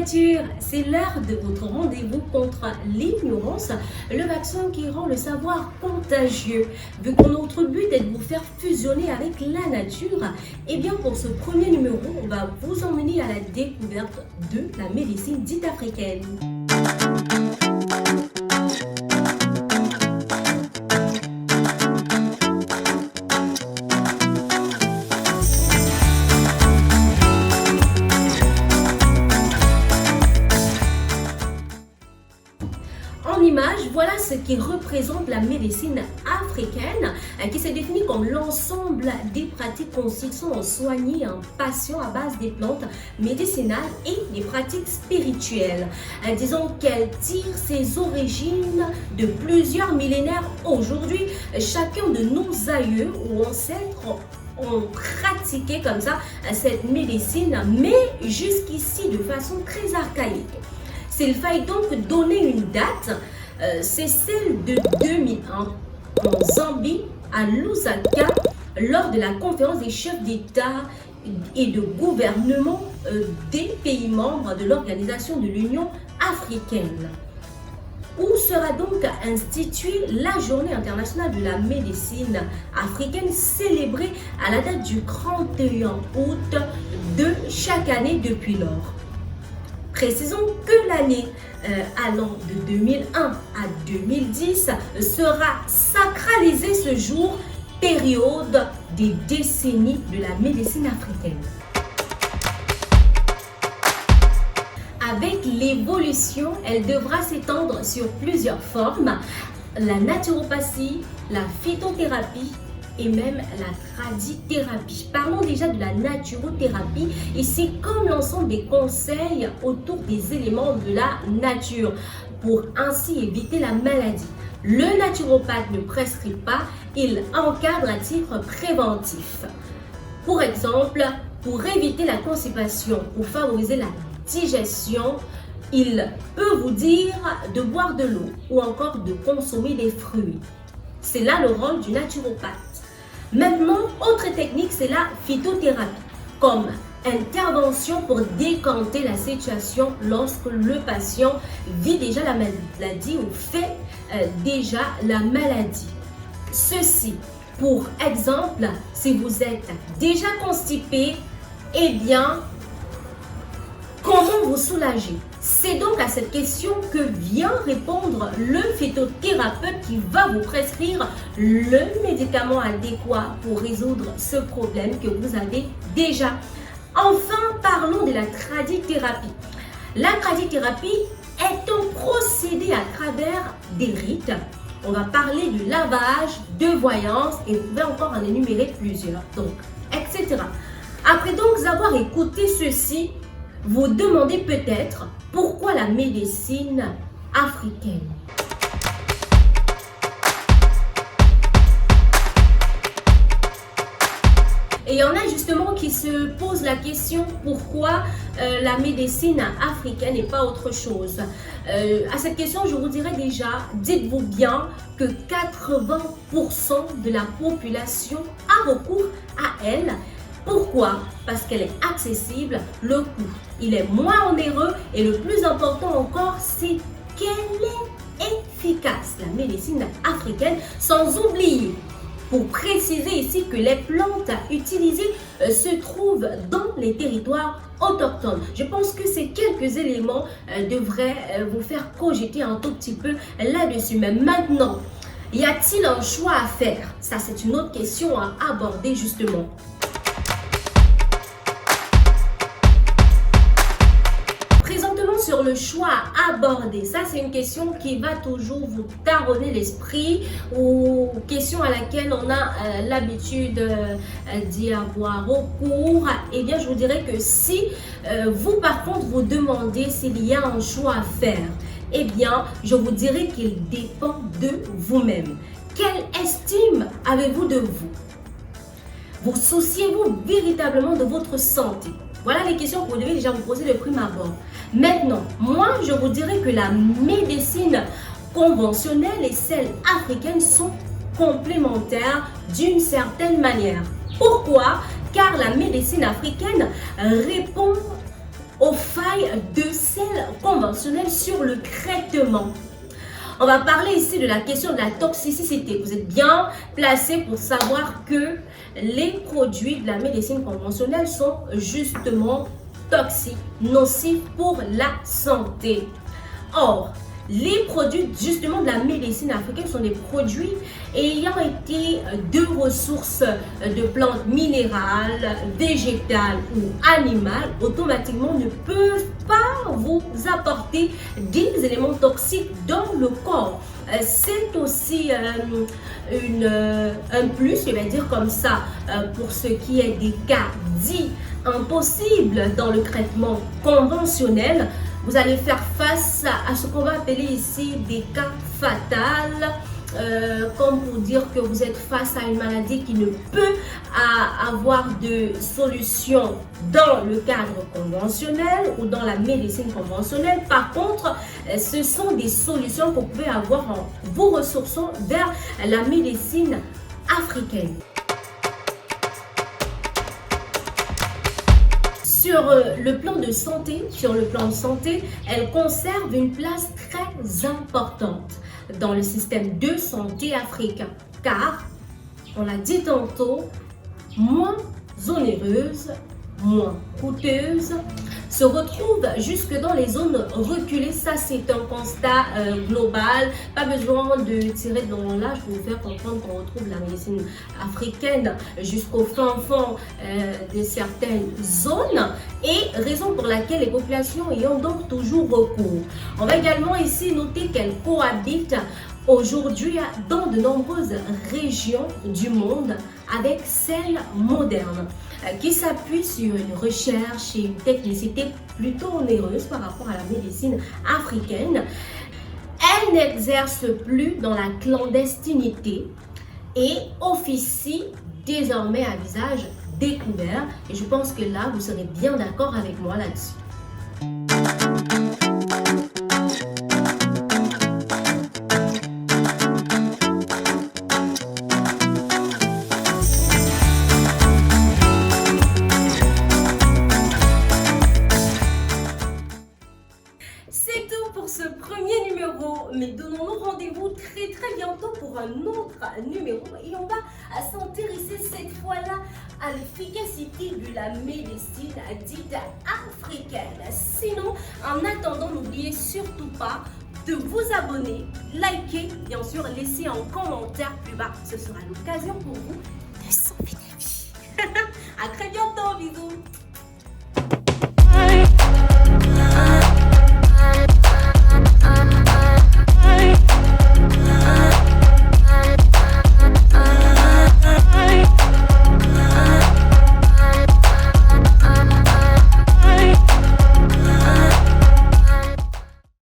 nature, c'est l'heure de votre rendez-vous contre l'ignorance, le vaccin qui rend le savoir contagieux. Vu que notre but est de vous faire fusionner avec la nature, et bien pour ce premier numéro, on va vous emmener à la découverte de la médecine dite africaine. En image, voilà ce qui représente la médecine africaine qui se définit comme l'ensemble des pratiques consistant à soigner un patient à base des plantes médicinales et des pratiques spirituelles. Disons qu'elle tire ses origines de plusieurs millénaires. Aujourd'hui, chacun de nos aïeux ou ancêtres ont pratiqué comme ça cette médecine, mais jusqu'ici de façon très archaïque. S'il faille donc donner une date, c'est celle de 2001 en Zambie, à Lusaka, lors de la conférence des chefs d'État et de gouvernement des pays membres de l'Organisation de l'Union africaine, où sera donc instituée la Journée internationale de la médecine africaine, célébrée à la date du 31 août de chaque année depuis lors. Précisons que l'année allant de 2001 à 2010 sera sacralisée ce jour, période des décennies de la médecine africaine. Avec l'évolution, elle devra s'étendre sur plusieurs formes, la naturopathie, la phytothérapie et même la tradithérapie. Parlons déjà de la naturothérapie et c'est comme l'ensemble des conseils autour des éléments de la nature pour ainsi éviter la maladie. Le naturopathe ne prescrit pas, il encadre à titre préventif. Pour exemple, pour éviter la constipation, pour favoriser la digestion, il peut vous dire de boire de l'eau ou encore de consommer des fruits. C'est là le rôle du naturopathe. Maintenant, autre technique, c'est la phytothérapie, comme intervention pour décanter la situation lorsque le patient vit déjà la maladie ou fait déjà la maladie. Ceci, pour exemple, si vous êtes déjà constipé, eh bien, comment vous soulager? C'est donc à cette question que vient répondre le phytothérapeute qui va vous prescrire le médicament adéquat pour résoudre ce problème que vous avez déjà. Enfin, parlons de la tradithérapie. La tradithérapie est un procédé à travers des rites. On va parler de lavage, de voyance et vous pouvez encore en énumérer plusieurs, donc, etc. Après donc avoir écouté ceci, vous demandez peut-être pourquoi la médecine africaine. Et il y en a justement qui se posent la question pourquoi la médecine africaine et pas autre chose. À cette question, je vous dirais déjà, dites-vous bien que 80% de la population a recours à elle. Pourquoi? Parce qu'elle est accessible, le coût, il est moins onéreux et le plus important encore, c'est qu'elle est efficace, la médecine africaine, sans oublier, pour préciser ici que les plantes utilisées se trouvent dans les territoires autochtones. Je pense que ces quelques éléments devraient vous faire cogiter un tout petit peu là-dessus. Mais maintenant, y a-t-il un choix à faire? Ça, c'est une autre question à aborder justement. Sur le choix à aborder, ça c'est une question qui va toujours vous taronner l'esprit ou question à laquelle on a l'habitude d'y avoir recours. Et bien je vous dirais que si vous par contre vous demandez s'il y a un choix à faire, eh bien je vous dirais qu'il dépend de vous-même. Quelle estime avez-vous de vous? Vous souciez-vous véritablement de votre santé? Voilà les questions que vous devez déjà vous poser de prime abord. Maintenant, moi, je vous dirais que la médecine conventionnelle et celle africaine sont complémentaires d'une certaine manière. Pourquoi? Car la médecine africaine répond aux failles de sel conventionnel sur le traitement. On va parler ici de la question de la toxicité. Vous êtes bien placé pour savoir que les produits de la médecine conventionnelle sont justement toxiques, nocifs pour la santé. Or, les produits justement de la médecine africaine sont des produits ayant été de ressources de plantes minérales, végétales ou animales, automatiquement ne peuvent pas vous apporter des éléments toxiques dans le corps. C'est aussi un plus, je vais dire comme ça, pour ce qui est des cas dits impossibles dans le traitement conventionnel. Vous allez faire face à ce qu'on va appeler ici des cas fatals, comme pour dire que vous êtes face à une maladie qui ne peut avoir de solution dans le cadre conventionnel ou dans la médecine conventionnelle. Par contre, ce sont des solutions que vous pouvez avoir en vous ressourçant vers la médecine africaine. Sur le plan de santé, elle conserve une place très importante dans le système de santé africain, car, on l'a dit tantôt, moins onéreuse, moins coûteuse, se retrouve jusque dans les zones reculées. Ça, c'est un constat global. Pas besoin de tirer de long large pour vous faire comprendre qu'on retrouve la médecine africaine jusqu'au fin fond de certaines zones, et raison pour laquelle les populations y ont donc toujours recours. On va également ici noter qu'elles cohabitent aujourd'hui dans de nombreuses régions du monde avec celles modernes, qui s'appuient sur une recherche et une technicité plutôt onéreuse par rapport à la médecine africaine. Elle n'exerce plus dans la clandestinité et officie désormais à visage découvert. Et je pense que là, vous serez bien d'accord avec moi là-dessus. C'est tout pour ce premier numéro, mais donnons-nous rendez-vous très bientôt pour un autre numéro, et on va s'intéresser cette fois-là à l'efficacité de la médecine dite africaine. Sinon, en attendant, n'oubliez surtout pas de vous abonner, liker, bien sûr, laisser un commentaire plus bas. Ce sera l'occasion pour vous de sauver la vie. À très bientôt, bisous.